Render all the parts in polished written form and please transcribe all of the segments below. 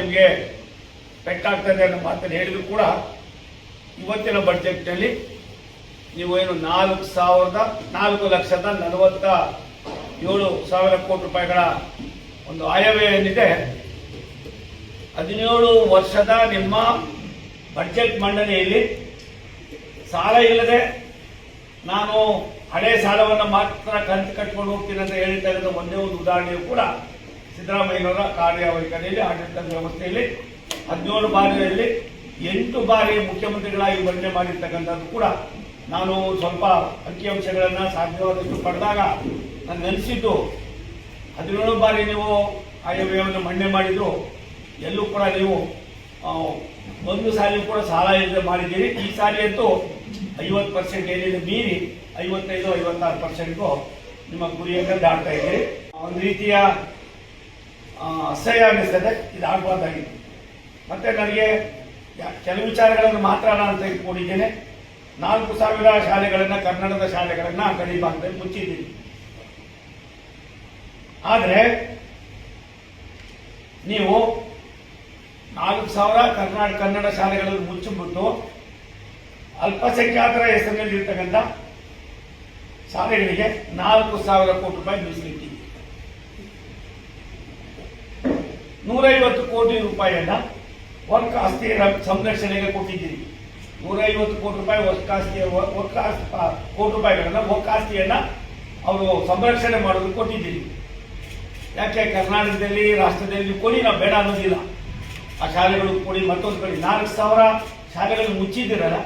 ನಿಮಗೆ ಪೆಟ್ಟಾಗ್ತದೆ ಅನ್ನೋ ಮಾತನ್ನು ಹೇಳಿದ್ರು ಕೂಡ ಇವತ್ತಿನ ಬಡ್ಜೆಟ್ನಲ್ಲಿ ನೀವು ಏನು 4,47,40,000 ಕೋಟಿ ರೂಪಾಯಿಗಳ ಒಂದು ಆಯವ್ಯಯ ಏನಿದೆ 17 ವರ್ಷದ ನಿಮ್ಮ ಬಡ್ಜೆಟ್ ಮಂಡನೆಯಲ್ಲಿ ಸಾಲ ಇಲ್ಲದೆ ನಾನು ಹಳೆ ಸಾಲವನ್ನು ಮಾತ್ರ ಕಂತು ಕಟ್ಕೊಂಡು ಹೋಗ್ತೀನಿ ಅಂತ ಹೇಳ್ತಾ ಇರೋದು ಒಂದೇ ಒಂದು ಉದಾಹರಣೆಯು ಕೂಡ ಸಿದ್ದರಾಮಯ್ಯನವರ ಕಾರ್ಯವೈಖರಿಯಲ್ಲಿ ಆಡಳಿತ ವ್ಯವಸ್ಥೆಯಲ್ಲಿ 17 ಬಾರಿಯಲ್ಲಿ 8 ಬಾರಿ ಮುಖ್ಯಮಂತ್ರಿಗಳಾಗಿ ವರ್ಣನೆ ಮಾಡಿರ್ತಕ್ಕಂಥದ್ದು ಕೂಡ ನಾನು ಸ್ವಲ್ಪ ಅಂಕಿಅಂಶಗಳನ್ನು ಸಾಧ್ಯವಾದಷ್ಟು ಪಡೆದಾಗ ನನಗೆ ಅನಿಸಿದ್ದು 17 ಬಾರಿ ನೀವು ಆಯವ್ಯಯವನ್ನು ಮಂಡನೆ ಮಾಡಿದ್ರು ಎಲ್ಲೂ ಕೂಡ ನೀವು ಒಂದು ಸಾರಿ ಕೂಡ ಸಾಲ ಇಲ್ಲದೆ ಮಾಡಿದ್ದೀರಿ. ಈ ಸಾರಿ ಅಂತೂ 50% ಏನಿದೆ ಮೀರಿ 55-56% ನಿಮ್ಮ ಗುರಿಯನ್ನು ದಾಟ್ತಾ ಇದ್ದೀರಿ. ಒಂದು ರೀತಿಯ ಅಸಹ್ಯ ಅನ್ನಿಸ್ತದೆ, ಇದು ಆಗಬಾರ್ದಾಗಿತ್ತು. ಮತ್ತೆ ನನಗೆ ಕೆಲವು ವಿಚಾರಗಳನ್ನು ಮಾತಾಡೋಣ ಅಂತ ಇಟ್ಕೊಂಡಿದ್ದೇನೆ. 4,000 ಶಾಲೆಗಳನ್ನು, ಕನ್ನಡದ ಶಾಲೆಗಳನ್ನು ಗಡಿ ಭಾಗದಲ್ಲಿ ಮುಚ್ಚಿದ್ದೀರಿ. ಆದರೆ ನೀವು 4,000 ಕನ್ನಡ ಶಾಲೆಗಳನ್ನು ಮುಚ್ಚಿಬಿಟ್ಟು ಅಲ್ಪಸಂಖ್ಯಾತರ ಹೆಸರಿನಲ್ಲಿ ಇರ್ತಕ್ಕಂಥ ಶಾಲೆಗಳಿಗೆ 4,000 ಕೋಟಿ ರೂಪಾಯಿ ಮೀಸಲಿಟ್ಟಿದೆ. 150 ಕೋಟಿ ರೂಪಾಯಿಯನ್ನ ವರ್ಕ್ ಆಸ್ತಿ ಸಂರಕ್ಷಣೆಗೆ ಕೊಟ್ಟಿದ್ದೀರಿ. 150 ಕೋಟಿ ರೂಪಾಯಿ ಕೋಟಿ ರೂಪಾಯಿಗಳನ್ನ ಒಕ್ಕಾಸ್ತಿಯನ್ನ ಅವರು ಸಂರಕ್ಷಣೆ ಮಾಡೋದಕ್ಕೆ ಕೊಟ್ಟಿದ್ದೀರಿ. ಯಾಕೆ ಕರ್ನಾಟಕದಲ್ಲಿ, ರಾಷ್ಟ್ರದಲ್ಲಿ ಕೊಡಿ, ನಾವು ಬೇಡ ಅನ್ನೋದಿಲ್ಲ. ಆ ಶಾಲೆಗಳು ಕೊಡಿ. ಮತ್ತೊಂದು ಕಡೆ 4,000 ಶಾಲೆಗಳನ್ನು ಮುಚ್ಚಿದ್ದೀರಲ್ಲ,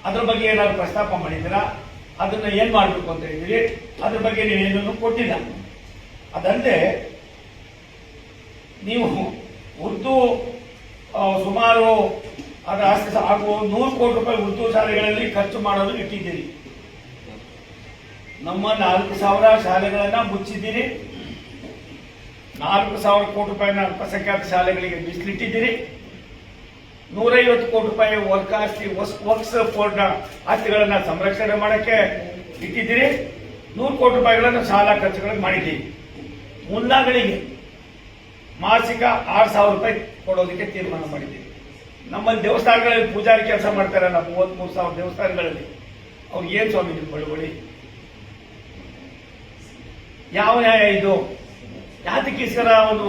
ಅದ್ರ ಬಗ್ಗೆ ಏನಾದ್ರು ಪ್ರಸ್ತಾಪ ಮಾಡಿದ್ದೀರಾ? ಅದನ್ನ ಏನ್ ಮಾಡಬೇಕು ಅಂತ ಹೇಳಿದಿರಿ? ಅದ್ರ ಬಗ್ಗೆ ನೀವೇನನ್ನು ಕೊಟ್ಟಿಲ್ಲ. ಅದಂತೆ ನೀವು ಉರ್ದು ಸುಮಾರು ಅದರ ಆಗುವ 100 ಕೋಟಿ ರೂಪಾಯಿ ಉರ್ದು ಶಾಲೆಗಳಲ್ಲಿ ಖರ್ಚು ಮಾಡೋದು ಇಟ್ಟಿದ್ದೀರಿ. ನಮ್ಮ 4,000 ಶಾಲೆಗಳನ್ನ ಮುಚ್ಚಿದ್ದೀರಿ. 4,000 ಕೋಟಿ ರೂಪಾಯಿನ ಅಲ್ಪಸಂಖ್ಯಾತ ಶಾಲೆಗಳಿಗೆ ಮೀಸಲಿಟ್ಟಿದ್ದೀರಿ. 150 ಕೋಟಿ ರೂಪಾಯಿ ವರ್ಕ್ಸ್ ಬೋರ್ಡ್ನ ಆಸ್ತಿಗಳನ್ನ ಸಂರಕ್ಷಣೆ ಮಾಡಕ್ಕೆ ಇಟ್ಟಿದ್ದೀರಿ. 100 ಕೋಟಿ ರೂಪಾಯಿಗಳನ್ನು ಶಾಲಾ ಖರ್ಚುಗಳಿಗೆ ಮಾಡಿದ್ದೀರಿ. ಮುಲ್ಲಾಗಳಿಗೆ ಮಾಸಿಕ 6,000 ರೂಪಾಯಿ ಕೊಡೋದಕ್ಕೆ ತೀರ್ಮಾನ ಮಾಡಿದ್ದೀರಿ. ನಮ್ಮಲ್ಲಿ ದೇವಸ್ಥಾನಗಳಲ್ಲಿ ಪೂಜಾರಿ ಕೆಲಸ ಮಾಡ್ತಾರಲ್ಲ, 33,000 ದೇವಸ್ಥಾನಗಳಲ್ಲಿ, ಅವ್ರಿಗೆ ಏನ್ ಸ್ವಾಮಿ ನೀವು ಬಳುವಳಿ? ಯಾವ ನ್ಯಾಯ ಇದು? ಯಾತಕ್ಕೋಸ್ಕರ ಒಂದು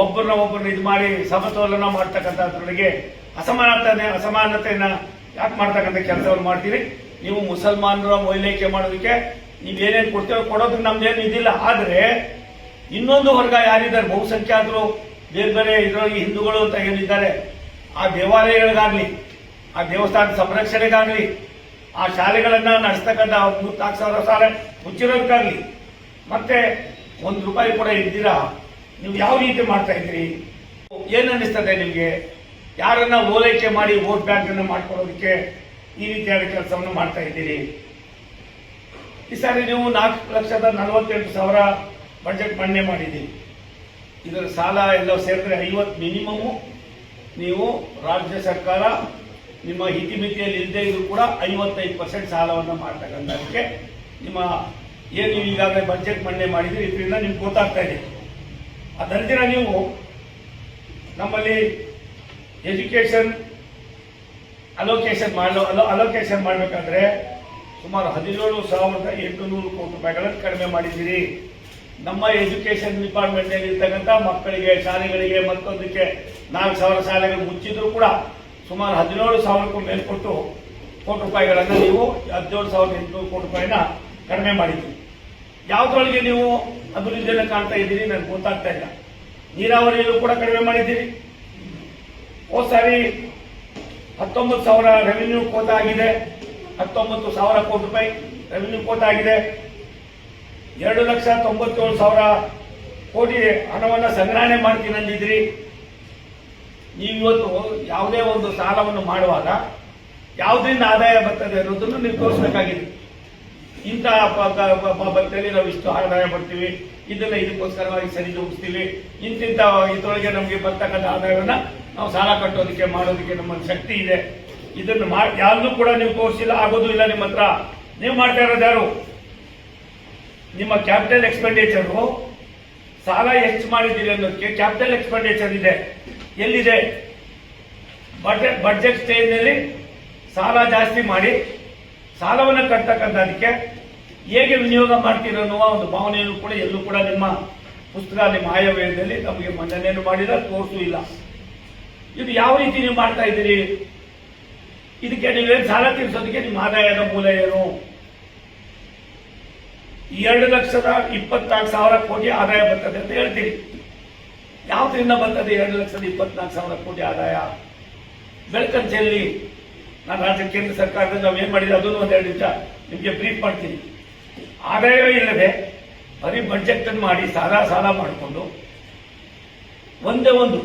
ಒಬ್ಬರನ್ನ ಇದು ಮಾಡಿ ಸಮತೋಲನ ಮಾಡ್ತಕ್ಕಂಥದ್ರೊಳಗೆ ಅಸಮಾನತೆಯನ್ನ ಯಾಕೆ ಮಾಡ್ತಕ್ಕಂಥ ಕೆಲಸವನ್ನು ಮಾಡ್ತೀರಿ? ನೀವು ಮುಸಲ್ಮಾನರ ಓಲೈಕೆ ಮಾಡೋದಕ್ಕೆ ನೀವೇನೇನು ಕೊಡ್ತೇವೆ ಕೊಡೋದಕ್ಕೆ ನಮ್ದೇನು ಇದಿಲ್ಲ. ಆದರೆ ಇನ್ನೊಂದು ವರ್ಗ ಯಾರಿದ್ದಾರೆ, ಬಹುಸಂಖ್ಯಾತರು, ಬೇರೆ ಬೇರೆ ಇದರೊಳಗೆ ಹಿಂದೂಗಳು ಅಂತ ಏನಿದ್ದಾರೆ, ಆ ದೇವಾಲಯಗಳಿಗಾಗ್ಲಿ, ಆ ದೇವಸ್ಥಾನ ಸಂರಕ್ಷಣೆಗಾಗ್ಲಿ, ಆ ಶಾಲೆಗಳನ್ನ ನಡೆಸ್ತಕ್ಕಂಥ 4,000 ಶಾಲೆ ಮುಚ್ಚಿರೋದಕ್ಕಾಗ್ಲಿ, ಮತ್ತೆ ₹1 ಕೂಡ ಇದ್ದೀರಾ, ನೀವು ಯಾವ ರೀತಿ ಮಾಡ್ತಾ ಇದ್ದೀರಿ? ಏನ್ ಅನ್ನಿಸ್ತದೆ ನಿಮ್ಗೆ? ಯಾರನ್ನ ಓಲೈಕೆ ಮಾಡಿ ವೋಟ್ ಬ್ಯಾಂಕ್ ಅನ್ನು ಮಾಡ್ಕೊಳ್ಳೋದಕ್ಕೆ ಈ ರೀತಿಯಾದ ಕೆಲಸವನ್ನು ಮಾಡ್ತಾ ಇದ್ದೀರಿ. ಈ ಸಾರಿ ನೀವು 4,48,000 ಬಜೆಟ್ ಮಂಡನೆ ಮಾಡಿದ್ದೀರಿ. ಇದರ ಸಾಲ ಎಲ್ಲ ಸೇರಿದ್ರೆ 50 ಮಿನಿಮಮ್ ನೀವು ರಾಜ್ಯ ಸರ್ಕಾರ ನಿಮ್ಮ ಹಿತಿಮಿತಿಯಲ್ಲಿ ಇಲ್ಲದೆ ಇದ್ರು ಕೂಡ 55% ಸಾಲವನ್ನು ಮಾಡ್ತಕ್ಕಂಥದಕ್ಕೆ ನಿಮ್ಮ ಏನು ನೀವು ಈಗಾಗಲೇ ಬಜೆಟ್ ಮಂಡನೆ ಮಾಡಿದ್ರಿ, ಇದರಿಂದ ನಿಮ್ಗೆ ಗೊತ್ತಾಗ್ತಾ ಇದೆ. ಅದರ ನೀವು ನಮ್ಮಲ್ಲಿ ಎಜುಕೇಶನ್ ಅಲೋಕೇಶನ್ ಮಾಡಬೇಕಾದ್ರೆ ಸುಮಾರು 17,800 ಕೋಟಿ ರೂಪಾಯಿಗಳನ್ನು ಕಡಿಮೆ ಮಾಡಿದ್ದೀರಿ. ನಮ್ಮ ಎಜುಕೇಶನ್ ಡಿಪಾರ್ಟ್ಮೆಂಟ್ನಲ್ಲಿ ಇರ್ತಕ್ಕಂಥ ಮಕ್ಕಳಿಗೆ, ಶಾಲೆಗಳಿಗೆ, ಮತ್ತೊಂದಕ್ಕೆ 4,000 ಶಾಲೆಗಳು ಮುಚ್ಚಿದ್ರು ಕೂಡ ಸುಮಾರು 17,000ಕ್ಕೂ ಮೇಲ್ಪಟ್ಟು ಕೋಟಿ ರೂಪಾಯಿಗಳನ್ನು ನೀವು 17,800 ಕೋಟಿ ರೂಪಾಯಿನ ಕಡಿಮೆ ಮಾಡಿದ್ದೀರಿ. ಯಾವುದ್ರೊಳಗೆ ನೀವು ಅಭಿವೃದ್ಧಿಯನ್ನು ಕಾಣ್ತಾ ಇದ್ದೀರಿ ನನಗೆ ಗೊತ್ತಾಗ್ತಾ ಇಲ್ಲ. ನೀರಾವರಿಯಲ್ಲೂ ಕೂಡ ಕಡಿಮೆ ಮಾಡಿದ್ದೀರಿ. ಹೋದ ಸಾರಿ 19,000 ರೆವಿನ್ಯೂ ಕೋಟ ಆಗಿದೆ. 19,000 ಕೋಟಿ ರೂಪಾಯಿ ರೆವಿನ್ಯೂ ಕೋಟ ಆಗಿದೆ. 2,97,000 ಕೋಟಿ ಹಣವನ್ನು ಸಂಗ್ರಹಣೆ ಮಾಡ್ತೀನಿ ಅಂದಿದ್ರಿ. ನೀವಿವತ್ತು ಯಾವುದೇ ಒಂದು ಸಾಲವನ್ನು ಮಾಡುವಾಗ ಯಾವುದರಿಂದ ಆದಾಯ ಬರ್ತದೆ ಅನ್ನೋದನ್ನು ನೀವು ತೋರಿಸಬೇಕಾಗಿದೆ. ಇಂಥ ಬರ್ತೇವೆ, ನಾವು ಇಷ್ಟು ಆದಾಯ ಬರ್ತೀವಿ, ಇದಕ್ಕೋಸ್ಕರವಾಗಿ ಸರಿದೂಗಿಸ್ತೀವಿ, ಇಂತಿಂಥ ಇದರೊಳಗೆ ನಮಗೆ ಬರ್ತಕ್ಕಂಥ ಆದಾಯವನ್ನು ನಾವು ಸಾಲ ಕಟ್ಟೋದಕ್ಕೆ ಮಾಡೋದಕ್ಕೆ ನಮ್ಮ ಶಕ್ತಿ ಇದೆ. ಇದನ್ನು ಯಾರನ್ನೂ ಕೂಡ ನೀವು ತೋರಿಸಿಲ್ಲ, ಆಗೋದು ಇಲ್ಲ ನಿಮ್ಮ ಹತ್ರ. ನೀವು ಮಾಡ್ತಾ ಇರೋದು ಯಾರು? ನಿಮ್ಮ ಕ್ಯಾಪಿಟಲ್ ಎಕ್ಸ್ಪೆಂಡಿಚರು ಸಾಲ ಎಷ್ಟು ಮಾಡಿದ್ದೀರಿ ಅನ್ನೋದಕ್ಕೆ ಕ್ಯಾಪಿಟಲ್ ಎಕ್ಸ್ಪೆಂಡಿಚರ್ ಇದೆ, ಎಲ್ಲಿದೆ? ಬಡ್ಜೆಟ್ ಸ್ಟೇಜ್ನಲ್ಲಿ ಸಾಲ ಜಾಸ್ತಿ ಮಾಡಿ ಸಾಲವನ್ನು ಕಟ್ತಕ್ಕಂಥದಕ್ಕೆ ಹೇಗೆ ವಿನಿಯೋಗ ಮಾಡ್ತೀರೋ ಅನ್ನುವ ಒಂದು ಭಾವನೆಯನ್ನು ಕೂಡ ಎಲ್ಲೂ ಕೂಡ ನಿಮ್ಮ ಪುಸ್ತಕ, ನಿಮ್ಮ ಆಯವ್ಯಯದಲ್ಲಿ ನಮಗೆ ಮಂಡನೆಯನ್ನು ಮಾಡಿಲ್ಲ, ತೋರಿಸೂ ಇಲ್ಲ. ಇದು ಯಾವ ರೀತಿ ನೀವು ಮಾಡ್ತಾ ಇದ್ದೀರಿ? ಇದಕ್ಕೆ ನೀವೇನು ಸಾಲ ತೀರಿಸೋದಕ್ಕೆ ನಿಮ್ಮ ಆದಾಯದ ಮೂಲ ಏನು? 2,24,000 ಕೋಟಿ ಆದಾಯ ಬರ್ತದೆ ಅಂತ ಹೇಳ್ತೀರಿ. ಯಾವ್ದ್ರಿಂದ ಬರ್ತದೆ 2,24,000 ಕೋಟಿ ಆದಾಯ? ಬೆಳಕನ್ನು ಚೆಲ್ಲಿ ನಾನು ರಾಜ್ಯ ಕೇಂದ್ರ ಸರ್ಕಾರದಿಂದ ನಾವೇನು ಮಾಡಿದ್ರೆ ಅದನ್ನು ಒಂದೆರಡು ನಿಮಿಷ ನಿಮಗೆ ಬ್ರೀಫ್ ಮಾಡ್ತೀನಿ. ಆದಾಯವೇ ಇಲ್ಲದೆ ಬರೀ ಬಡ್ಜೆಟ್ ಅನ್ನು ಮಾಡಿ ಸಾಲ ಮಾಡಿಕೊಂಡು ಒಂದೇ ಒಂದು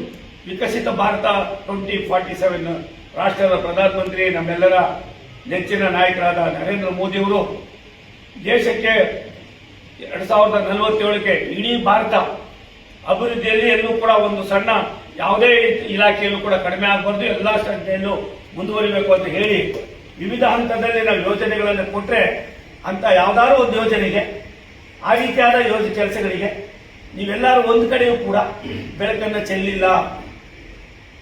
ವಿಕಸಿತ ಭಾರತ 2047 ರಾಷ್ಟ್ರದ ಪ್ರಧಾನಮಂತ್ರಿ ನಮ್ಮೆಲ್ಲರ ನೆಚ್ಚಿನ ನಾಯಕರಾದ ನರೇಂದ್ರ ಮೋದಿಯವರು ದೇಶಕ್ಕೆ 2047ಕ್ಕೆ ಇಡೀ ಭಾರತ ಅಭಿವೃದ್ಧಿಯಲ್ಲಿ ಎಲ್ಲೂ ಕೂಡ ಒಂದು ಸಣ್ಣ ಯಾವುದೇ ಇಲಾಖೆಯಲ್ಲೂ ಕೂಡ ಕಡಿಮೆ ಆಗಬಾರ್ದು, ಎಲ್ಲಾ ಸಂಖ್ಯೆಯಲ್ಲೂ ಮುಂದುವರಿಬೇಕು ಅಂತ ಹೇಳಿ ವಿವಿಧ ಹಂತದಲ್ಲಿ ನಾವು ಯೋಜನೆಗಳನ್ನು ಕೊಟ್ಟರೆ ಅಂತ ಯಾವ್ದಾದ್ರು ಒಂದು ಯೋಜನೆಗೆ ಆ ರೀತಿಯಾದ ಕೆಲಸಗಳಿಗೆ ನೀವೆಲ್ಲರೂ ಒಂದು ಕಡೆಯೂ ಕೂಡ ಬೆಳಕನ್ನು ಚೆಲ್ಲಿಲ್ಲ.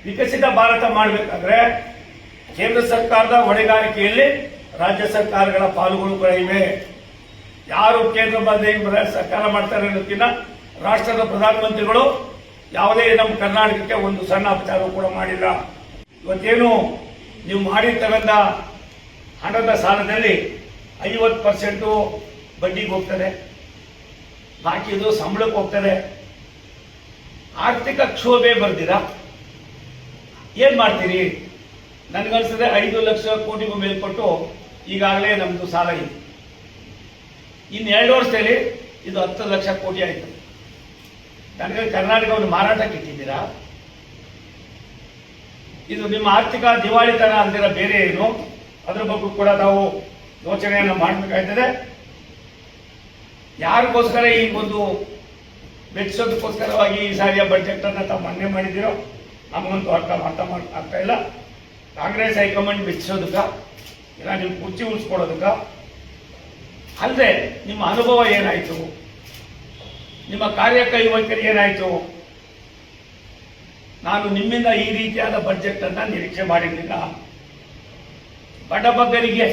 ವಿಕಸಿತ ಭಾರತ ಮಾಡಬೇಕಾದ್ರೆ ಕೇಂದ್ರ ಸರ್ಕಾರದ ಹೊಣೆಗಾರಿಕೆಯಲ್ಲಿ ರಾಜ್ಯ ಸರ್ಕಾರಗಳ ಪಾಲುಗಳು ಕೂಡ ಇವೆ. ಯಾರು ಕೇಂದ್ರ ಸರ್ಕಾರ ಮಾಡ್ತಾರೆ ಅನ್ನೋದಕ್ಕಿಂತ ರಾಷ್ಟ್ರದ ಪ್ರಧಾನಮಂತ್ರಿಗಳು ಯಾವುದೇ ನಮ್ಮ ಕರ್ನಾಟಕಕ್ಕೆ ಒಂದು ಸಣ್ಣ ಅಪಚಾರ ಕೂಡ ಮಾಡಿಲ್ಲ. ಇವತ್ತೇನು ನೀವು ಮಾಡಿರ್ತಕ್ಕಂಥ ಹಣದ ಸಾಲದಲ್ಲಿ 50% ಬಡ್ಡಿಗೆ ಹೋಗ್ತದೆ, ಬಾಕಿದು ಸಂಬಳಕ್ಕೆ ಹೋಗ್ತದೆ. ಆರ್ಥಿಕ ಕ್ಷೋಭೆ ಬರ್ದಿರಾ ಏನ್ ಮಾಡ್ತೀರಿ? ನನಗನ್ಸಿದ್ರೆ 5 ಲಕ್ಷ ಕೋಟಿಗೂ ಮೇಲ್ಪಟ್ಟು ಈಗಾಗಲೇ ನಮ್ದು ಸಾಲ ಇದೆ. ಇನ್ನು 2 ವರ್ಷದಲ್ಲಿ ಇದು 10 ಲಕ್ಷ ಕೋಟಿ ಆಯಿತು. ನನಗೆ ಕರ್ನಾಟಕವನ್ನು ಮಾರಾಟಕ್ಕೆ ಇಟ್ಟಿದ್ದೀರಾ? ಇದು ನಿಮ್ಮ ಆರ್ಥಿಕ ದಿವಾಳಿತನ ಅಂದಿರ ಬೇರೆ ಏನು? ಅದ್ರ ಬಗ್ಗೆ ಕೂಡ ನಾವು ಯೋಚನೆಯನ್ನು ಮಾಡಬೇಕಾಗ್ತದೆ. ಯಾರಿಗೋಸ್ಕರ ಈ ಒಂದು ಬೆಚ್ಚೋದಕ್ಕೋಸ್ಕರವಾಗಿ ಈ ಸಾರಿಯ ಬಜೆಟ್ ಅನ್ನು ತಾವು ಮನ್ನೆ ಮಾಡಿದಿರೋ ನಮಗಂತೂ ಆಗ್ತಾ ಇಲ್ಲ. ಕಾಂಗ್ರೆಸ್ ಹೈಕಮಾಂಡ್ ಬೆಚ್ಚೋದಕ್ಕ ಇಲ್ಲ ನಿಮ್ಮ ಕುರ್ಚಿ ಉಳಿಸ್ಕೊಡೋದಕ್ಕ ಅಲ್ಲದೆ ನಿಮ್ಮ ಅನುಭವ ಏನಾಯಿತು? ನಿಮ್ಮ ಕಾರ್ಯವೈಖರಿ ಏನಾಯಿತು? ನಾನು ನಿಮ್ಮಿಂದ ಈ ರೀತಿಯಾದ ಬಜೆಟ್ ಅನ್ನ ನಿರೀಕ್ಷೆ ಮಾಡಿರಲಿಲ್ಲ. ಬಡಬಗ್ಗರಿಗೆ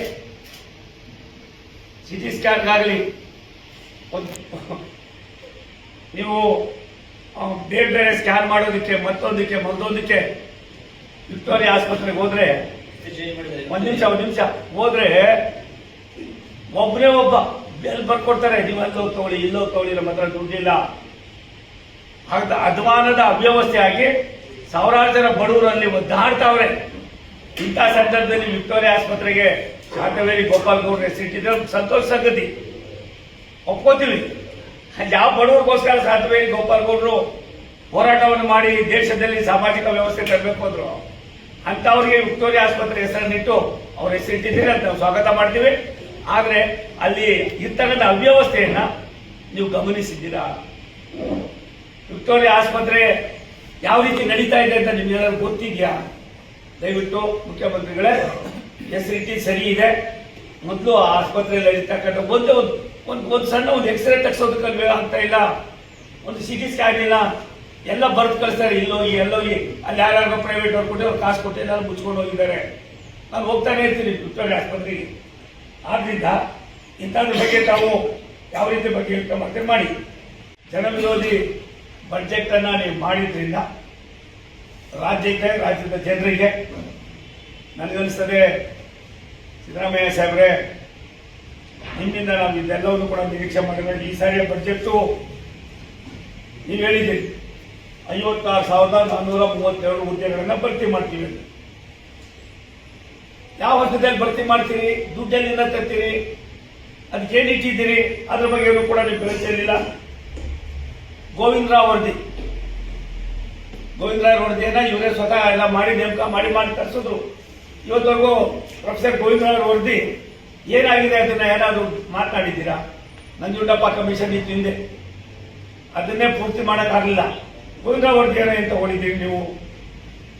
ಸಿಟಿ ಸ್ಕ್ಯಾನ್ಗಾಗಲಿ ನೀವು ಬೇರೆ ಬೇರೆ ಸ್ಕ್ಯಾನ್ ಮಾಡೋದಕ್ಕೆ ಮತ್ತೊಂದಕ್ಕೆ ವಿಕ್ಟೋರಿಯಾ ಆಸ್ಪತ್ರೆಗೆ ಹೋದ್ರೆ ಒಂದು ನಿಮಿಷ ಹೋದ್ರೆ ಒಬ್ಬರೇ ಒಬ್ಬ ಬೇಲ್ ಬರ್ಕೊಡ್ತಾರೆ, ನೀವು ಅಲ್ಲೋಗಿ ತಗೊಳ್ಳಿ ಇಲ್ಲೋಗಿ ತಗೊಳ್ಳಿ, ನಮ್ಮ ಹತ್ರ ದುಡ್ಡಿಲ್ಲ. ಅಧ್ವಾನದ ಅವ್ಯವಸ್ಥೆ ಆಗಿ ಸಾವಿರಾರು ಜನ ಬಡವರಲ್ಲಿ ಒದ್ದಾಡ್ತಾವ್ರೆ. ಇಂಥ ಸಂದರ್ಭದಲ್ಲಿ ವಿಕ್ಟೋರಿಯಾ ಆಸ್ಪತ್ರೆಗೆ ಶಾಂತವೇರಿ ಗೋಪಾಲ್ ಗೌಡ್ರು ಹೆಸರಿಟ್ಟಿದ್ರೆ ಸಂತೋಷ ಸಂಗತಿ, ಒಪ್ಕೋತೀವಿ. ಯಾವ ಬಡವರಿಗೋಸ್ಕರ ಶಾಂತವೇರಿ ಗೋಪಾಲ್ ಗೌಡ್ರು ಹೋರಾಟವನ್ನು ಮಾಡಿ ದೇಶದಲ್ಲಿ ಸಾಮಾಜಿಕ ವ್ಯವಸ್ಥೆ ತರಬೇಕು ಅಂದ್ರು, ಅಂತವ್ರಿಗೆ ವಿಕ್ಟೋರಿಯಾ ಆಸ್ಪತ್ರೆ ಹೆಸರನ್ನಿಟ್ಟು ಅವ್ರ ಹೆಸರಿಟ್ಟಿದ್ದೀರಿ ಅಂತ ನಾವು ಸ್ವಾಗತ ಮಾಡ್ತೀವಿ. ಆದ್ರೆ ಅಲ್ಲಿ ಇರ್ತಕ್ಕಂಥ ಅವ್ಯವಸ್ಥೆಯನ್ನ ನೀವು ಗಮನಿಸಿದ್ದೀರಾ? ವಿಕ್ಟೋರಿಯಾ ಆಸ್ಪತ್ರೆ ಯಾವ ರೀತಿ ನಡೀತಾ ಇದೆ ಅಂತ ನಿಮ್ಗೆಲ್ಲರೂ ಗೊತ್ತಿದ್ಯಾ? ದಯವಿಟ್ಟು ಮುಖ್ಯಮಂತ್ರಿಗಳೇ, ಹೆಸರಿಟ್ಟು ಸರಿ ಇದೆ. ಮೊದಲು ಆ ಆಸ್ಪತ್ರೆಯಲ್ಲಿ ನಡೀತಕ್ಕಂಥ ಒಂದು ಸಣ್ಣ ಒಂದು ಎಕ್ಸ್ರೇ ತೆಗೆಸೋದಕ್ಕಲ್ವೇ ಅಂತ ಇಲ್ಲ, ಒಂದು ಸಿಟಿ ಸ್ಕ್ಯಾನ್ ಇಲ್ಲ, ಎಲ್ಲ ಬರ್ದು ಕಳಿಸ್ತಾರೆ. ಎಲ್ಲೋಗಿ ಅಲ್ಲಿ ಯಾರ್ಯಾರು ಪ್ರೈವೇಟ್ ಅವ್ರು ಕೊಟ್ಟು ಅವ್ರು ಕಾಸು ಕೊಟ್ಟು ಎಲ್ಲರೂ ಮುಚ್ಕೊಂಡು ಹೋಗಿದ್ದಾರೆ. ನಾನು ಹೋಗ್ತಾನೆ ಇರ್ತೀನಿ ವಿಕ್ಟೋರಿಯಾ ಆಸ್ಪತ್ರೆಗೆ. ಆದ್ರಿಂದ ಇಂಥದ್ರ ಬಗ್ಗೆ ತಾವು ಯಾವ ರೀತಿ ಬಗ್ಗೆ ಯೋಚನೆ ಮಾಡ್ತೀರಿ ಮಾಡಿ. ಜನವಿರೋಧಿ ಬಜೆಟ್ ಅನ್ನ ನೀವು ಮಾಡಿದ್ರಿಂದ ರಾಜ್ಯದ ಜನರಿಗೆ ನನಗನ್ನಿಸ್ತದೆ, ಸಿದ್ದರಾಮಯ್ಯ ಸಾಹೇಬ್ರೆ, ನಿಮ್ಮಿಂದ ನಾವು ಇದೆಲ್ಲವನ್ನು ಕೂಡ ನಿರೀಕ್ಷೆ ಮಾಡಿದ್ರೆ ಈ ಸಾರಿಯ ಬಜೆಟ್ಟು ನೀವು ಹೇಳಿದ್ದೀರಿ 56,432 ಹುದ್ದೆಗಳನ್ನ ಭರ್ತಿ ಮಾಡ್ತೀವಿ. ಯಾವ ಹಂತದಲ್ಲಿ ಭರ್ತಿ ಮಾಡ್ತೀರಿ? ದುಡ್ಡಲ್ಲಿಂದ ತರ್ತೀರಿ? ಅದಕ್ಕೇನು ಇಟ್ಟಿದ್ದೀರಿ? ಅದ್ರ ಬಗ್ಗೆಯೂ ಕೂಡ ನೀವು ಬೆಳೆಸಿರಲಿಲ್ಲ. ಗೋವಿಂದರಾವ್ ವರದಿಯನ್ನ ಇವರೇ ಸ್ವತಃ ಎಲ್ಲ ಮಾಡಿ ನೇಮಕ ಮಾಡಿ ತರಿಸಿದ್ರು. ಇವತ್ತವರೆಗೂ ಪ್ರೊಫೆಸರ್ ಗೋವಿಂದರಾವ್ ವರದಿ ಏನಾಗಿದೆ ಅದನ್ನ ಏನಾದ್ರು ಮಾತನಾಡಿದ್ದೀರಾ? ನಂಜುಂಡಪ್ಪ ಕಮಿಷನ್ ಇತ್ತು ಹಿಂದೆ, ಅದನ್ನೇ ಪೂರ್ತಿ ಮಾಡೋಕ್ಕಾಗಲಿಲ್ಲ. ಗೋವಿಂದರಾವ್ ವರದಿಯನ್ನ ಏನ್ ತಗೊಂಡಿದ್ದೀರಿ ನೀವು?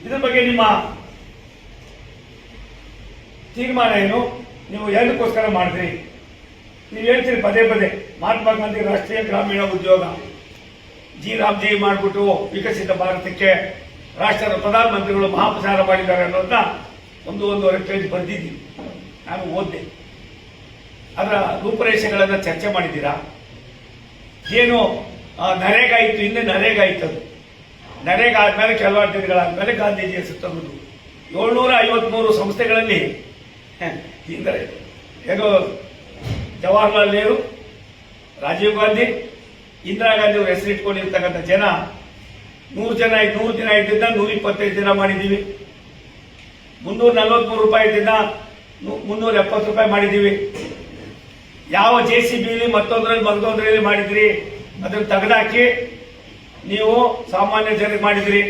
ಇದ್ರ ಬಗ್ಗೆ ನಿಮ್ಮ ತೀರ್ಮಾನ ಏನು? ನೀವು ಏನಕ್ಕೋಸ್ಕರ ಮಾಡಿದ್ರಿ? ನೀವು ಹೇಳ್ತೀರಿ ಪದೇ ಮಹಾತ್ಮ ಗಾಂಧಿ ರಾಷ್ಟ್ರೀಯ ಗ್ರಾಮೀಣ ಉದ್ಯೋಗ, ರಾಮ್ಜಿ ಮಾಡಿಬಿಟ್ಟು ವಿಕಸಿತ ಭಾರತಕ್ಕೆ ರಾಷ್ಟ್ರದ ಪ್ರಧಾನಮಂತ್ರಿಗಳು ಮಹಾಪ್ರಚಾರ ಮಾಡಿದ್ದಾರೆ ಅನ್ನೋದನ್ನ ಒಂದೂವರೆ ಪೇಜ್ ಬರೆದಿದ್ದೀನಿ. ನಾನು ಓದಿದೆ. ಅದರ ರೂಪರೇಷೆಗಳನ್ನು ಚರ್ಚೆ ಮಾಡಿದ್ದೀರಾ? ಏನು ನರೇಗಾ ಇತ್ತು, ಹಿಂದೆ ನರೇಗಾ ಇತ್ತದು. ನರೇಗಾ ಆದ್ಮೇಲೆ ಕೆಲವಾರು ದಿನಗಳಾದ್ಮೇಲೆ ಗಾಂಧೀಜಿಯ ಸುತ್ತಮುತ್ತ 753 ಸಂಸ್ಥೆಗಳಲ್ಲಿ ಅಂದರೆ ಏನು ಜವಾಹರ್ಲಾಲ್ ನೆಹರು, ರಾಜೀವ್ ಗಾಂಧಿ, ಇಂದಿರಾ ಗಾಂಧಿ ಅವರು ಹೆಸರಿಟ್ಕೊಂಡಿರ್ತಕ್ಕಂಥ ಜನ 100 ದಿನ ಇದ್ದಿಂದ 125 ದಿನ ಮಾಡಿದ್ದೀವಿ. 343 ರೂಪಾಯಿದಿಂದ 370 ರೂಪಾಯಿ ಮಾಡಿದ್ದೀವಿ. ಯಾವ JCBಲಿ ಮತ್ತೊಂದರಲ್ಲಿ ಮಗದೊಂದರಲ್ಲಿ ಮಾಡಿದ್ರಿ ಅದನ್ನು ತೆಗೆದಾಕಿ ನೀವು ಸಾಮಾನ್ಯ ಜನರಿಗೆ ಮಾಡಿದ್ರಿ.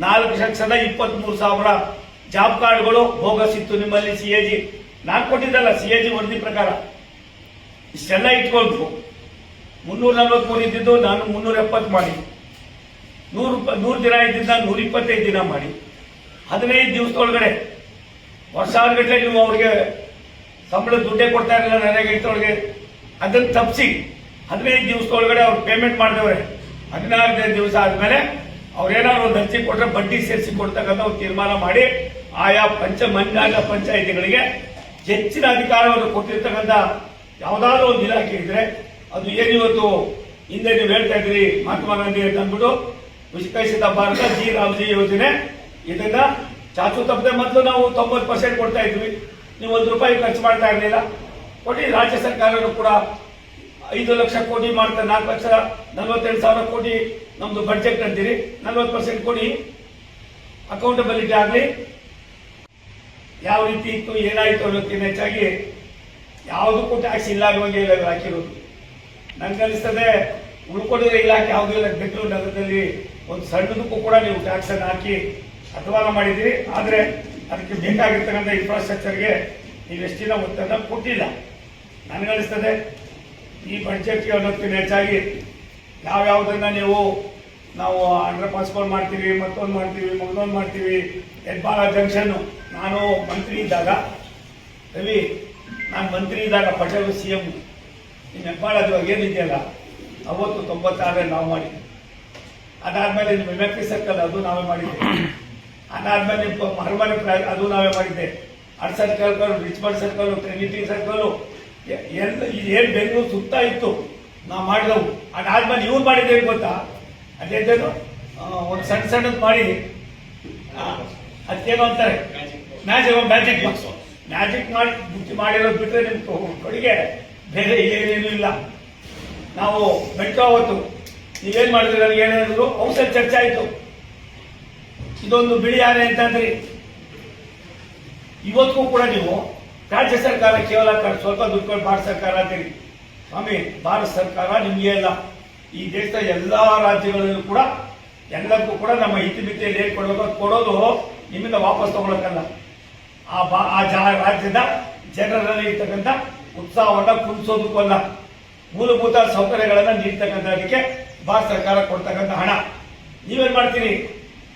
4,23,000 ಜಾಬ್ ಕಾರ್ಡ್ಗಳು ಬೋಗಸ್ ಇತ್ತು ನಿಮ್ಮಲ್ಲಿ. CAG ನಾನು ಕೊಟ್ಟಿದ್ದಲ್ಲ, CAG ವರದಿ ಪ್ರಕಾರ ಇಷ್ಟೆಲ್ಲ ಇಟ್ಕೊಂಡು 343 ಇದ್ದಿದ್ದು ನಾನು 370 ಮಾಡಿ, 100 ದಿನ ಇದ್ದಿದ್ದ 125 ದಿನ ಮಾಡಿ, 15 ದಿವಸದೊಳಗಡೆ ವರ್ಷಾನುಗಟ್ಟಲೆ ನೀವು ಅವ್ರಿಗೆ ಸಂಬಳ ದುಡ್ಡೇ ಕೊಡ್ತಾ ಇರಲಿಲ್ಲ ನರೇಗಾ ಇತ್ತೊಳಗೆ. ಅದನ್ನು ತಪ್ಪಿಸಿ 15 ದಿವಸದೊಳಗಡೆ ಅವ್ರು ಪೇಮೆಂಟ್ ಮಾಡಿದವ್ರೆ. 16ನೇ ದಿವಸ ಆದ್ಮೇಲೆ ಅವ್ರೇನಾದ್ರು ಒಂದು ಹಂಚಿ ಕೊಟ್ಟರೆ ಬಡ್ಡಿ ಸೇರಿಸಿ ಕೊಡ್ತಕ್ಕಂಥ ಒಂದು ತೀರ್ಮಾನ ಮಾಡಿ ಆಯಾ ಮಂಡಲ ಪಂಚಾಯಿತಿಗಳಿಗೆ ಹೆಚ್ಚಿನ ಅಧಿಕಾರವನ್ನು ಕೊಟ್ಟಿರ್ತಕ್ಕಂಥ ಯಾವುದಾದ್ರೂ ಒಂದು ಇಲಾಖೆ ಇದ್ರೆ ಅದು ಏನಿವತ್ತು ಹಿಂದೆ ನೀವು ಹೇಳ್ತಾ ಇದ್ರಿ ಮಹಾತ್ಮ ಗಾಂಧಿ ಅಂತ ಅಂದ್ಬಿಟ್ಟು ವಿಕಸಿತ ಭಾರತ ರಾಮ್ಜಿ ಯೋಜನೆ, ಇದನ್ನ ಚಾಚು ತಪ್ಪದೆ ಮೊದಲು ನಾವು 90% ಕೊಡ್ತಾ ಇದ್ವಿ. ನೀವು 1 ರೂಪಾಯಿ ಖರ್ಚು ಮಾಡ್ತಾ ಇರಲಿಲ್ಲ. ಕೊಡಿ. ರಾಜ್ಯ ಸರ್ಕಾರನು ಕೂಡ 5 ಲಕ್ಷ ಕೋಟಿ ಮಾಡ್ತಾರೆ. 4,48,000 ಕೋಟಿ ನಮ್ದು ಬಡ್ಜೆಟ್ ಅಂತೀರಿ. 40% ಕೊಡಿ. ಅಕೌಂಟಬಿಲಿಟಿ ಆಗಲಿ. ಯಾವ ರೀತಿ ಇತ್ತು, ಏನಾಯಿತು ಅನ್ನೋದಕ್ಕಿಂತ ಹೆಚ್ಚಾಗಿ ಯಾವುದಕ್ಕೂ ಟ್ಯಾಕ್ಸ್ ಇಲ್ಲ ಅನ್ನುವಂಗೆ ಇಲ್ಲ ಹಾಕಿರೋದು. ನನಗನ್ನಿಸ್ತದೆ ಉಳ್ಕೊಂಡಿರೋ ಇಲಾಖೆ ಯಾವುದೂ ಇಲ್ಲ. ಬೆಂಗಳೂರು ನಗರದಲ್ಲಿ ಒಂದು ಸಣ್ಣದಕ್ಕೂ ಕೂಡ ನೀವು ಟ್ಯಾಕ್ಸ್ ಅನ್ನು ಹಾಕಿ ಅಧ್ವಾನ ಮಾಡಿದ್ದೀರಿ. ಆದರೆ ಅದಕ್ಕೆ ಬೇಕಾಗಿರ್ತಕ್ಕಂಥ ಇನ್ಫ್ರಾಸ್ಟ್ರಕ್ಚರ್ಗೆ ನೀವು ಎಷ್ಟಿನ ಒತ್ತನ್ನು ಕೊಟ್ಟಿಲ್ಲ. ನನಗನ್ನಿಸ್ತದೆ ಈ ಬಡ್ಜೆಟ್ಗೆ ಅನ್ನೋದಕ್ಕಿಂತ ಹೆಚ್ಚಾಗಿ ಯಾವ್ಯಾವುದನ್ನು ನಾವು ಅಂಡರ್ ಪಾಸ್ಪೋರ್ಟ್ ಮಾಡ್ತೀವಿ, ಮತ್ತೊಂದು ಮಾಡ್ತೀವಿ, ಮಗದೊಂದು ಮಾಡ್ತೀವಿ. ಹೆಬ್ಬಾಳ ಜಂಕ್ಷನ್ನು ನಾನು ಮಂತ್ರಿ ಇದ್ದಾಗ, ರವಿ ನಾನು ಮಂತ್ರಿ ಇದ್ದಾಗ ಪಟೇಲ್ CM ನಿಮ್ಮ ಹೆಬ್ಬಾಳ ಏನಿದೆಯಲ್ಲ ಅವತ್ತು 96 ನಾವು ಮಾಡಿದ್ವಿ. ಅದಾದ್ಮೇಲೆ ನಿಮ್ಮ ಮೆಮಕ್ರಿ ಸರ್ಕಲ್ ಅದು ನಾವೇ ಮಾಡಿದ್ದೆ. ಅದಾದ್ಮೇಲೆ ನಿಮ್ಮ ಮರಮನೆ ಅದು ನಾವೇ ಮಾಡಿದ್ದೆ. Art circle, Richmond circle, Trinity circle ಏನು ಬೆಂಗಳೂರು ಸುತ್ತ ಇತ್ತು ನಾವು ಮಾಡಿದವು. ಅದಾದ್ಮೇಲೆ ಇವ್ರು ಮಾಡಿದ್ದೇವೆ ಗೊತ್ತಾ? ಅದೇನು ಒಂದು ಸಣ್ಣದು ಮಾಡಿ ಅದಕ್ಕೇನು ಅಂತಾರೆ ಮ್ಯಾಜಿಕ್ ಮಾಡಿರೋದು ಬಿಟ್ಟರೆ ನಿಮ್ಗೆ ಕೊಡುಗೆ ಬೇರೆ ಏನೇನು ಇಲ್ಲ. ನಾವು ಮೆಟ್ರೋ ಅವತ್ತು ನೀವೇನ್ ಮಾಡಿದ್ರಿ ನನಗೆ ಏನೇನಿದ್ರು ಔಷಧ ಚರ್ಚೆ ಆಯಿತು. ಇದೊಂದು ಬಿಳಿ ಆನೆ ಅಂತಂದ್ರಿ. ಇವತ್ತಿಗೂ ಕೂಡ ನೀವು ರಾಜ್ಯ ಸರ್ಕಾರ ಕೇವಲ ಸ್ವಲ್ಪ ದುಡ್ಡು ಕೊಟ್ಟು ಭಾರತ ಸರ್ಕಾರ ಅಂತೀರಿ. ಸ್ವಾಮಿ, ಭಾರತ ಸರ್ಕಾರ ನಿಮಗೆ ಅಲ್ಲ, ಈ ದೇಶದ ಎಲ್ಲಾ ರಾಜ್ಯಗಳಲ್ಲೂ ಕೂಡ ಎಲ್ಲಕ್ಕೂ ಕೂಡ ನಮ್ಮ ಇತಿಮಿತಿಯಲ್ಲಿ ಏನ್ ಕೊಡಬೇಕು ಅದು ಕೊಡೋದು ನಿಮ್ಮಿಂದ ವಾಪಸ್ ತಗೊಳಕ್ಕಲ್ಲ. ಆ ರಾಜ್ಯದ ಜನರಲ್ಲಿ ಇರ್ತಕ್ಕಂಥ ಉತ್ಸಾಹವನ್ನ ಕುಂದಿಸೋದಕ್ಕಲ್ಲ, ಮೂಲಭೂತ ಸೌಕರ್ಯಗಳನ್ನ ನೀಡ್ತಕ್ಕಂಥದಕ್ಕೆ ಭಾರತ ಸರ್ಕಾರ ಕೊಡ್ತಕ್ಕಂಥ ಹಣ. ನೀವೇನ್ ಮಾಡ್ತೀರಿ?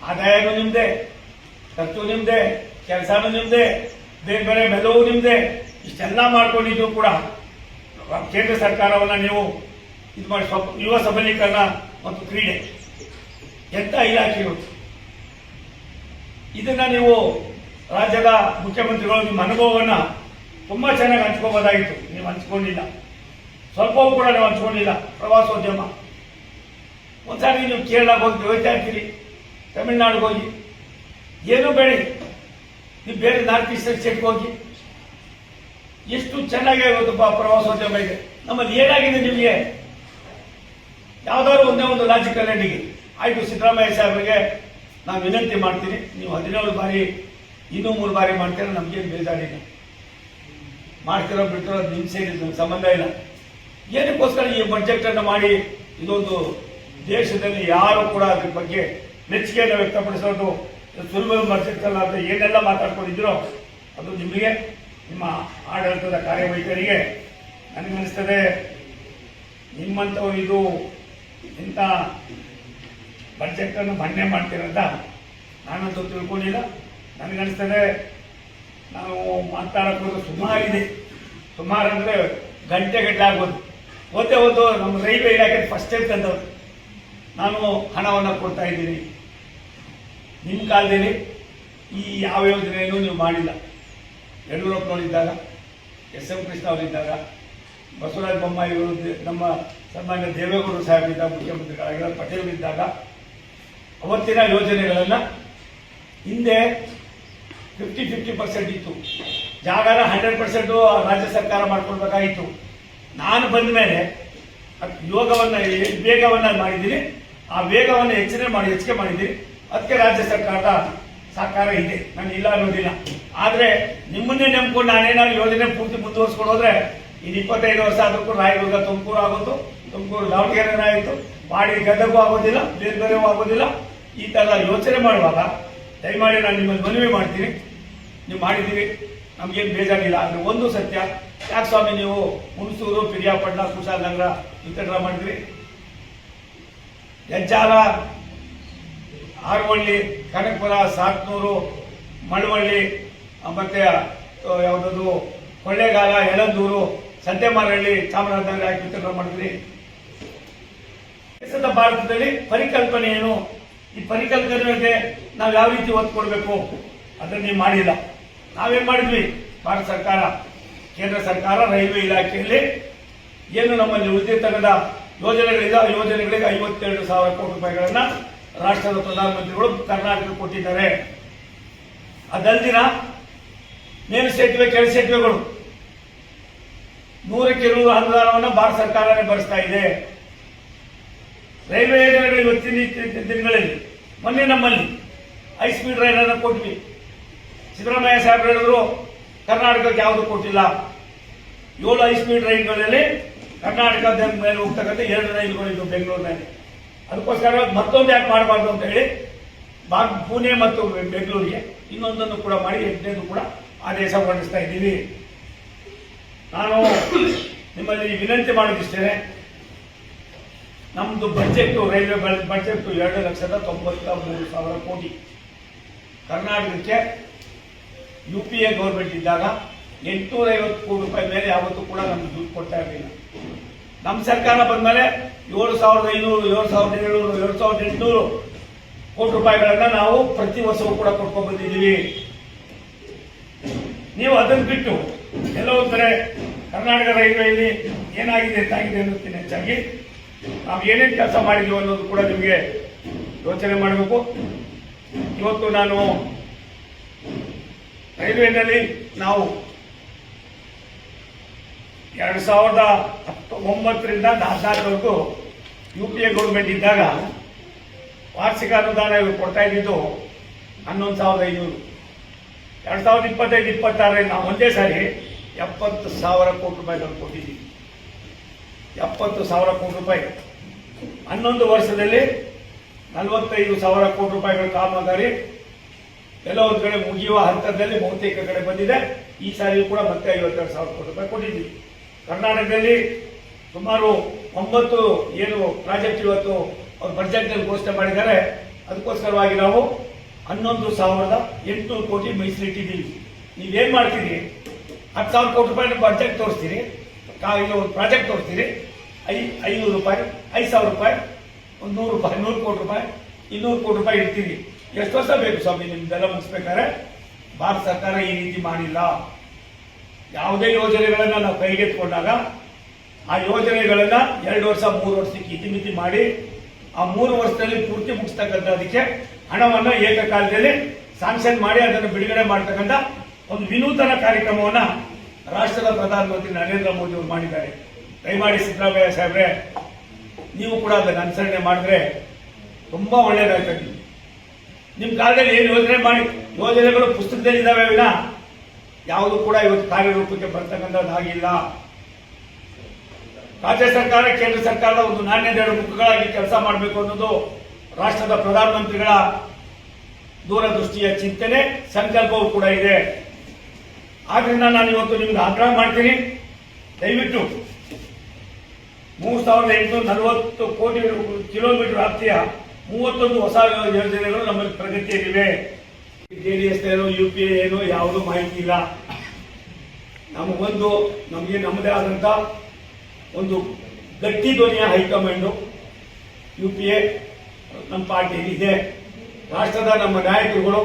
ಆದಾಯನೂ ನಿಮ್ದೆ, ಖರ್ಚು ನಿಮ್ದೆ, ಕೆಲಸನೂ ನಿಮ್ದೆ, ಬೇರೆ ಬೇರೆ ಬೆಲವು ನಿಮ್ದೆ. ಇಷ್ಟೆಲ್ಲ ಮಾಡ್ಕೊಂಡಿದ್ದು ಕೂಡ ಕೇಂದ್ರ ಸರ್ಕಾರವನ್ನ ನೀವು ಇದು ಮಾಡಿ ಯುವ ಸಬಲೀಕರಣ ಮತ್ತು ಕ್ರೀಡೆ ಎಂತ ಇಲಾಖೆಗಳು. ಇದನ್ನ ನೀವು ರಾಜ್ಯದ ಮುಖ್ಯಮಂತ್ರಿಗಳು ನಿಮ್ಮ ಅನುಭವವನ್ನ ತುಂಬಾ ಚೆನ್ನಾಗಿ ಹಂಚ್ಕೋಬಹುದಾಗಿತ್ತು. ನೀವು ಹಂಚ್ಕೊಂಡಿಲ್ಲ, ಸ್ವಲ್ಪವೂ ಕೂಡ ನೀವು ಹಂಚ್ಕೊಂಡಿಲ್ಲ. ಪ್ರವಾಸೋದ್ಯಮ ಒಂದ್ಸಾರಿ ನೀವು ಕೇರಳಕ್ಕೆ ಹೋಗಿ ಹೋಗ್ತಾ ಇರ್ತೀರಿ, ತಮಿಳ್ನಾಡಿಗೆ ಹೋಗಿ ಏನೂ ಬೇಡಿ, ನೀವು ಬೇರೆ ನಾರ್ತ್ ಈಸ್ಟ್ ಸ್ಟೇಟ್ಗೆ ಹೋಗಿ ಎಷ್ಟು ಚೆನ್ನಾಗಿ ಇವತ್ತು ಪ್ರವಾಸೋದ್ಯಮ ಇದೆ. ನಮ್ಮಲ್ಲಿ ಏನಾಗಿದೆ ನಿಮಗೆ? ಯಾವ್ದಾದ್ರು ಒಂದೇ ಒಂದು ಲಾಜಿಕಲ್ ಎಂಡಿಗೆ ಆಯ್ತು. ಸಿದ್ದರಾಮಯ್ಯ ಸಾಹೇಬರಿಗೆ ನಾನು ವಿನಂತಿ ಮಾಡ್ತೀನಿ, ನೀವು 17 ಬಾರಿ ಇನ್ನೂ 3 ಬಾರಿ ಮಾಡ್ತೀರ, ನಮ್ಗೇನು ಬೇಜಾರಿಲ್ಲ. ಮಾಡ್ತಿರೋ ಬಿಡ್ತಿರೋ ನಿಮ್ಮ ಸೇರಿ ಸಂಬಂಧ ಇಲ್ಲ. ಏನಕ್ಕೋಸ್ಕರ ಈ ಬಡ್ಜೆಟ್ ಅನ್ನು ಮಾಡಿ ಇದೊಂದು ದೇಶದಲ್ಲಿ ಯಾರು ಕೂಡ ಅದ್ರ ಬಗ್ಗೆ ಮೆಚ್ಚುಗೆಯನ್ನು ವ್ಯಕ್ತಪಡಿಸೋದು ಸುಲಭ ಬಡ್ಜೆಟ್ ಅಲ್ಲ ಅಂತ ಏನೆಲ್ಲ ಮಾತಾಡ್ಕೊಂಡಿದ್ರೋ ಅದು ನಿಮಗೆ, ನಿಮ್ಮ ಆಡಳಿತದ ಕಾರ್ಯವೈಖರಿಗೆ ನನಗನ್ನಿಸ್ತದೆ ನಿಮ್ಮಂಥವ್ರು ಇದು ಇಂಥ ಬಡ್ಜೆಟ್ ಅನ್ನು ಮಂಡನೆ ಮಾಡ್ತೀರಂತ ನಾನಂತೂ ತಿಳ್ಕೊಂಡಿಲ್ಲ. ನನಗನ್ನಿಸ್ತದೆ ನಾವು ಮಾತಾಡೋದು ಸುಮಾರಿದೆ. ಸುಮಾರು ಅಂದರೆ ಗಂಟೆ ಆಗ್ಬೋದು. ಒಂದೇ ಒಂದು ನಮ್ಮ ರೈಲ್ವೆ ಇಲಾಖೆ ಫಸ್ಟ್ ಟೈಮ್ ತಂದವರು ನಾನು ಹಣವನ್ನು ಕೊಡ್ತಾ ಇದ್ದೀನಿ. ನಿಮ್ಮ ಕಾಲದಲ್ಲಿ ಈ ಯಾವ ಯೋಜನೆಯನ್ನು ನೀವು ಮಾಡಿಲ್ಲ. ಯಡಿಯೂರಪ್ಪನವರಿದ್ದಾಗ, ಎಸ್.ಎಂ. ಕೃಷ್ಣ ಅವರಿದ್ದಾಗ, ಬಸವರಾಜ ಬೊಮ್ಮಾಯಿ ಅವರು, ನಮ್ಮ ಸನ್ಮಾನ್ಯ ದೇವೇಗೌಡರು ಸಾಹೇಬರಿದ್ದಾಗ, ಮುಖ್ಯಮಂತ್ರಿಗಳಾಗಿರೋ ಪಟೇಲ್ ಇದ್ದಾಗ ಅವತ್ತಿನ ಯೋಜನೆಗಳನ್ನು ಹಿಂದೆ 50% ಇತ್ತು. ಜಾಗನ 100% ರಾಜ್ಯ ಸರ್ಕಾರ ಮಾಡ್ಕೊಳ್ಬೇಕಾಗಿತ್ತು. ನಾನು ಬಂದ ಮೇಲೆ ಯೋಗವನ್ನು ವೇಗವನ್ನು ಮಾಡಿದ್ದೀನಿ. ಆ ವೇಗವನ್ನು ಹೆಚ್ಚಿಗೆ ಮಾಡಿದ್ದೀನಿ. ಅದಕ್ಕೆ ರಾಜ್ಯ ಸರ್ಕಾರದ ಸಹಕಾರ ಇದೆ, ನಾನು ಇಲ್ಲ ಅನ್ನೋದಿಲ್ಲ. ಆದರೆ ನಿಮ್ಮನ್ನೇ ನೆಮ್ಕೊಂಡು ನಾನೇನಾದ್ರು ಯೋಜನೆ ಪೂರ್ತಿ ಮುಂದುವರ್ಸ್ಕೊಂಡು ಹೋದ್ರೆ ಇದು 25 ವರ್ಷ ಆದರೂ ರಾಯದುರ್ಗ ತುಮಕೂರು ಆಗೋದು, ತುಮಕೂರು ದಾವಣಗೆರೆ ಆಯಿತು, ಮಾಡಿ ಗದಗೂ ಆಗೋದಿಲ್ಲ, ಬೇರೆಗೂ ಆಗೋದಿಲ್ಲ. ಈ ಥರ ಯೋಚನೆ ಮಾಡುವಾಗ ದಯಮಾಡಿ ನಾನು ನಿಮ್ಮನ್ನು ಮನವಿ ಮಾಡ್ತೀನಿ. ನೀವು ಮಾಡಿದ್ದೀರಿ, ನಮಗೇನು ಬೇಜಾರಿಲ್ಲ. ಆದರೆ ಒಂದು ಸತ್ಯ, ಯಾಕೆ ಸ್ವಾಮಿ ನೀವು ಹುಣಸೂರು, ಪಿರಿಯಾಪಟ್ಟಣ, ಕುಶಾಲನಗರ ವಿತರಣೆ ಮಾಡಿದ್ರಿ? ಹೆಜ್ಜಾಲ, ಆರವಳ್ಳಿ, ಕನಕಪುರ, ಸಾತ್ನೂರು, ಮಳವಳ್ಳಿ, ಮತ್ತೆ ಯಾವುದದು ಕೊಳ್ಳೇಗಾಲ, ಯಳಂದೂರು, ಸಂತೆಮಾರಹಳ್ಳಿ, ಚಾಮರಾಜನಗರ ಯಾಕೆ ವಿತರಣೆ ಮಾಡಿದ್ರಿ? ದೇಶದ ಭಾರತದಲ್ಲಿ ಪರಿಕಲ್ಪನೆ ಏನು? ಈ ಪರಿಕಲ್ಪನೆಗೆ ನಾವು ಯಾವ ರೀತಿ ಒತ್ತು ಕೊಡಬೇಕು ಅದನ್ನು ನೀವು ಮಾಡಿಲ್ಲ. ನಾವೇನ್ ಮಾಡಿದ್ವಿ? ಭಾರತ ಸರ್ಕಾರ, ಕೇಂದ್ರ ಸರ್ಕಾರ, ರೈಲ್ವೆ ಇಲಾಖೆಯಲ್ಲಿ ಏನು ನಮ್ಮಲ್ಲಿ ಉಳಿದಿರ್ತಕ್ಕಂಥ ಯೋಜನೆಗಳಿದೆ, ಆ ಯೋಜನೆಗಳಿಗೆ 52,000 ಕೋಟಿ ರೂಪಾಯಿಗಳನ್ನ ರಾಷ್ಟ್ರದ ಪ್ರಧಾನಮಂತ್ರಿಗಳು ಕರ್ನಾಟಕಕ್ಕೆ ಕೊಟ್ಟಿದ್ದಾರೆ. ಅದಲ್ದಿನ ಮೇಲು ಸೇತುವೆ, ಕೆಳ ಸೇತುವೆಗಳು 100ಕ್ಕೆ 100 ಅನುದಾನವನ್ನು ಭಾರತ ಸರ್ಕಾರನೇ ಭರಿಸ್ತಾ ಇದೆ. ರೈಲ್ವೆ ಯೋಜನೆಗಳು ಇವತ್ತಿನ ದಿನಗಳಲ್ಲಿ ಮೊನ್ನೆ ನಮ್ಮಲ್ಲಿ ಹೈಸ್ಪೀಡ್ ರೈಲ್ ಅನ್ನು ಕೊಟ್ವಿ. ಸಿದ್ದರಾಮಯ್ಯ ಸಾಹೇಬರು ಹೇಳಿದ್ರು ಕರ್ನಾಟಕಕ್ಕೆ ಯಾವುದು ಕೊಟ್ಟಿಲ್ಲ. 7 ಹೈಸ್ಪೀಡ್ ರೈಲ್ಗಳಲ್ಲಿ ಕರ್ನಾಟಕದ ಮೇಲೆ ಹೋಗ್ತಕ್ಕಂಥ 2 ರೈಲುಗಳು ಇದು ಬೆಂಗಳೂರಿನಲ್ಲಿ. ಅದಕ್ಕೋಸ್ಕರ ಮತ್ತೊಂದು ಯಾಕೆ ಮಾಡಬಾರ್ದು ಅಂತ ಹೇಳಿ ಪುಣೆ ಮತ್ತು ಬೆಂಗಳೂರಿಗೆ ಇನ್ನೊಂದನ್ನು ಕೂಡ ಮಾಡಿ 8ನೇದು ಕೂಡ ಆದೇಶ ಹೊರಡಿಸ್ತಾ ಇದ್ದೀವಿ. ನಾನು ನಿಮ್ಮಲ್ಲಿ ವಿನಂತಿ ಮಾಡೋದಿಷ್ಟೇ, ನಮ್ಮದು ಬಜೆಟ್, ರೈಲ್ವೆ ಬಜೆಟ್ 2,93,000 ಕೋಟಿ. ಕರ್ನಾಟಕಕ್ಕೆ UPA ಗೌರ್ಮೆಂಟ್ ಇದ್ದಾಗ 850 ಕೋಟಿ ರೂಪಾಯಿ ಮೇಲೆ ಯಾವತ್ತೂ ಕೂಡ ನಮ್ಗೆ ದುಡ್ಡು ಕೊಡ್ತಾ ಇರಲಿಲ್ಲ. ನಮ್ಮ ಸರ್ಕಾರ ಬಂದಮೇಲೆ 7,500, 7,700, 7,800 ಕೋಟಿ ರೂಪಾಯಿಗಳನ್ನ ನಾವು ಪ್ರತಿ ವರ್ಷವೂ ಕೂಡ ಕೊಟ್ಕೊಂಡು ಬಂದಿದ್ದೀವಿ. ನೀವು ಅದನ್ನು ಬಿಟ್ಟು ಎಲ್ಲವೂ ಕಡೆ ಕರ್ನಾಟಕ ರೈಲ್ವೆಯಲ್ಲಿ ಏನಾಗಿದೆ ಅಂತಾಗಿದೆ ಅನ್ನೋದಕ್ಕಿಂತ ಹೆಚ್ಚಾಗಿ ನಾವು ಏನೇನು ಕೆಲಸ ಮಾಡಿದ್ದೀವಿ ಅನ್ನೋದು ಕೂಡ ನಿಮಗೆ ಯೋಚನೆ ಮಾಡಬೇಕು. ಇವತ್ತು ನಾನು ರೈಲ್ವೆನಲ್ಲಿ ನಾವು 2019ರಿಂದ 14ವರೆಗೂ UPA ಗೌರ್ಮೆಂಟ್ ಇದ್ದಾಗ ವಾರ್ಷಿಕ ಅನುದಾನ ಇವರು ಕೊಡ್ತಾ ಇದ್ದಿದ್ದು 11,500. 2025-26 ನಾವು ಒಂದೇ ಸಾರಿ 70,000 ಕೋಟಿ ರೂಪಾಯಿಗಳು ಕೊಟ್ಟಿದ್ದೀವಿ. 70,000 ಕೋಟಿ ರೂಪಾಯಿ 11 ವರ್ಷದಲ್ಲಿ 45,000 ಕೋಟಿ ರೂಪಾಯಿಗಳ ಕಾಮಗಾರಿ ಎಲ್ಲ ಒಂದು ಕಡೆ ಮುಗಿಯುವ ಹಂತದಲ್ಲಿ ಬಹುತೇಕ ಕಡೆ ಬಂದಿದೆ. ಈ ಸಾರಿಯೂ ಕೂಡ ಮತ್ತೆ 52,000 ಕೋಟಿ ರೂಪಾಯಿ ಕೊಟ್ಟಿದ್ದೀವಿ. ಕರ್ನಾಟಕದಲ್ಲಿ ಸುಮಾರು 9 ಏನು ಪ್ರಾಜೆಕ್ಟ್ ಇವತ್ತು ಅವ್ರು ಬಜೆಟ್ನಲ್ಲಿ ಘೋಷಣೆ ಮಾಡಿದ್ದಾರೆ. ಅದಕ್ಕೋಸ್ಕರವಾಗಿ ನಾವು 11,800 ಕೋಟಿ ಮೀಸಲಿಟ್ಟಿದ್ದೀವಿ. ನೀವೇನ್ ಮಾಡ್ತೀರಿ? 10,000 ಕೋಟಿ ರೂಪಾಯಿ ಬಜೆಟ್ ತೋರಿಸ್ತೀರಿ, ಒಂದು ಪ್ರಾಜೆಕ್ಟ್ ತೋರಿಸ್ತೀರಿ, 500 ರೂಪಾಯಿ, 5,000 ರೂಪಾಯಿ, ಒಂದು 100 ರೂಪಾಯಿ, 100 ಕೋಟಿ ರೂಪಾಯಿ, 200 ಕೋಟಿ ರೂಪಾಯಿ ಇಡ್ತೀರಿ. ಎಷ್ಟು ವರ್ಷ ಬೇಕು ಸ್ವಾಮಿ ನಿಮ್ದೆಲ್ಲ ಮುಗಿಸ್ಬೇಕಾದ್ರೆ? ಭಾರತ ಸರ್ಕಾರ ಈ ರೀತಿ ಮಾಡಿಲ್ಲ. ಯಾವುದೇ ಯೋಜನೆಗಳನ್ನ ನಾವು ಕೈಗೆತ್ಕೊಂಡಾಗ ಆ ಯೋಜನೆಗಳನ್ನ 2 ವರ್ಷ 3 ವರ್ಷಕ್ಕೆ ಇತಿಮಿತಿ ಮಾಡಿ ಆ 3 ವರ್ಷದಲ್ಲಿ ಪೂರ್ತಿ ಮುಗಿಸ್ತಕ್ಕಂಥದಕ್ಕೆ ಹಣವನ್ನು ಏಕಕಾಲದಲ್ಲಿ ಸ್ಯಾಂಕ್ಷನ್ ಮಾಡಿ ಅದನ್ನು ಬಿಡುಗಡೆ ಮಾಡತಕ್ಕಂಥ ಒಂದು ವಿನೂತನ ಕಾರ್ಯಕ್ರಮವನ್ನ ರಾಷ್ಟ್ರದ ಪ್ರಧಾನಮಂತ್ರಿ ನರೇಂದ್ರ ಮೋದಿ ಅವರು ಮಾಡಿದ್ದಾರೆ. ದಯಮಾಡಿ ಸಿದ್ದರಾಮಯ್ಯ ಸಾಹೇಬ್ರೆ, ನೀವು ಕೂಡ ಅದನ್ನು ಅನುಸರಣೆ ಮಾಡಿದ್ರೆ ತುಂಬಾ ಒಳ್ಳೇದಾಗ್ತದೆ. ನಿಮ್ಮ ಕಾಲದಲ್ಲಿ ಏನು ಯೋಜನೆ ಮಾಡಿ, ಯೋಜನೆಗಳು ಪುಸ್ತಕದಲ್ಲಿ ಇದಾವೆ ವಿನ ಯಾವುದು ಕೂಡ ಇವತ್ತು ಕಾರ್ಯರೂಪಕ್ಕೆ ಬರ್ತಕ್ಕಂಥದ್ದಾಗಿಲ್ಲ. ರಾಜ್ಯ ಸರ್ಕಾರ, ಕೇಂದ್ರ ಸರ್ಕಾರದ ಒಂದು ನಾಣ್ಯದ ಮುಖಗಳಾಗಿ ಕೆಲಸ ಮಾಡಬೇಕು ಅನ್ನೋದು ರಾಷ್ಟ್ರದ ಪ್ರಧಾನಮಂತ್ರಿಗಳ ದೂರದೃಷ್ಟಿಯ ಚಿಂತನೆ, ಸಂಕಲ್ಪವೂ ಕೂಡ ಇದೆ. ಆದ್ರಿಂದ ನಾನು ಇವತ್ತು ನಿಮ್ಗೆ ಆಗ್ರಹ ಮಾಡ್ತೀನಿ, ದಯವಿಟ್ಟು 3,840 ಕೋಟಿ ಕಿಲೋಮೀಟರ್ ವ್ಯಾಪ್ತಿಯ 31 ಹೊಸ ಯೋಜನೆಗಳು ನಮ್ಮಲ್ಲಿ ಪ್ರಗತಿಯಲ್ಲಿವೆ. JDS ಏನೋ UPA ಏನೋ ಯಾವುದೂ ಮಾಹಿತಿ ಇಲ್ಲ. ನಮಗೆ ನಮ್ಮದೇ ಆದಂತ ಒಂದು ಗಟ್ಟಿ ಧ್ವನಿಯ ಹೈಕಮಾಂಡ್ UPA ನಮ್ಮ ಪಾರ್ಟಿಯಲ್ಲಿ ಇದೆ. ರಾಷ್ಟ್ರದ ನಮ್ಮ ನಾಯಕರುಗಳು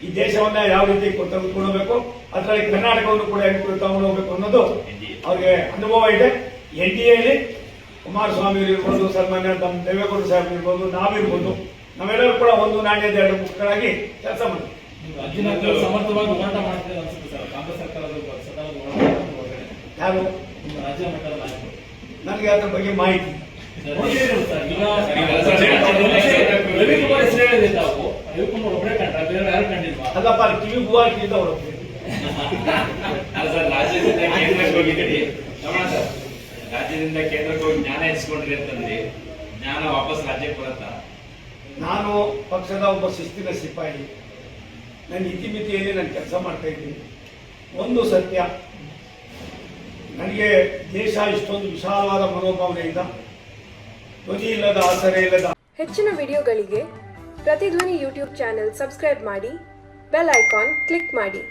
ಈ ದೇಶವನ್ನ ಯಾವ ರೀತಿ ತೆಗೆದುಕೊಳ್ಳಬೇಕು, ಅದರಲ್ಲಿ ಕರ್ನಾಟಕವನ್ನು ಕೂಡ ತಗೊಂಡು ಹೋಗಬೇಕು ಅನ್ನೋದು ಅವ್ರಿಗೆ ಅನುಭವ ಇದೆ. NDAಯಲ್ಲಿ ಕುಮಾರಸ್ವಾಮಿ ಇರ್ಬೋದು, ಸನ್ಮಾನ್ಯ ನಮ್ಮ ದೇವೇಗೌಡ ಸಾಹೇಬ್ ಇರ್ಬೋದು, ನಾವಿರ್ಬೋದು, ನಾವೆಲ್ಲರೂ ಕೂಡ ಒಂದು ನಾಣ್ಯದ ಎರಡು ಮುಖಗಳಾಗಿ ಕೆಲಸ ಮಾಡ್ತೀವಿ. ಸಮರ್ಥವಾಗಿ ಹೋರಾಟ ಮಾಡ್ತಿದ್ದಾರೆ ಅನ್ಸುತ್ತೆ ಸರ್. ಕಾಂಗ್ರೆಸ್ ಸರ್ಕಾರದ ಯಾರು ರಾಜ್ಯ ಮಟ್ಟದ ನಾಯಕರು ನನಗೆ ಅದ್ರ ಬಗ್ಗೆ ಮಾಹಿತಿ ರವಿಕುಮಾರ್ ಹೆಸರು ಹೇಳಿದೆ ತಾವು. ರವಿಕುಮಾರ್ ಒಬ್ಬರೇ ಕಂಡ್ರ, ಬೇರೆ ಯಾರು ಕಂಡಿಲ್ವಾ? ಅಲ್ಲಪ್ಪ, ಕಿವಿ ಹೂವಾಗಿದ್ದ ಅವರು ಸರ್, ರಾಜ್ಯದಿಂದ ಕೇಂದ್ರಕ್ಕೆ ಹೋಗಿದ್ದೀರಿ ಸರ್. ರಾಜ್ಯದಿಂದ ಕೇಂದ್ರಕ್ಕೆ ಹೋಗಿ ಜ್ಞಾನ ಇಸ್ಕೊಂಡ್ರಿ ಅಂತಂದ್ರಿ, ಜ್ಞಾನ ವಾಪಸ್ ರಾಜ್ಯಕ್ಕೆ ಬರುತ್ತಾ? ನಾನು ಪಕ್ಷದ ಒಬ್ಬ ಶಿಸ್ತಿನ ಸಿಪಾಯಿ. ನನ್ನ ಇತಿಮಿತಿಯಲ್ಲಿ ನಾನು ಕೆಲಸ ಮಾಡ್ತಾ ಇದ್ದೀನಿ. ಒಂದು ಸತ್ಯ, ನನಗೆ ದೇಶ ಇಷ್ಟೊಂದು ವಿಶಾಲವಾದ ಮನೋಭಾವನೆಯಿಂದ ಧ್ವನಿ ಇಲ್ಲದ, ಆಸರೆ ಇಲ್ಲದ. ಹೆಚ್ಚಿನ ವಿಡಿಯೋಗಳಿಗೆ ಪ್ರತಿಧ್ವನಿ ಯೂಟ್ಯೂಬ್ ಚಾನೆಲ್ ಸಬ್ಸ್ಕ್ರೈಬ್ ಮಾಡಿ, ಬೆಲ್ ಐಕಾನ್ ಕ್ಲಿಕ್ ಮಾಡಿ.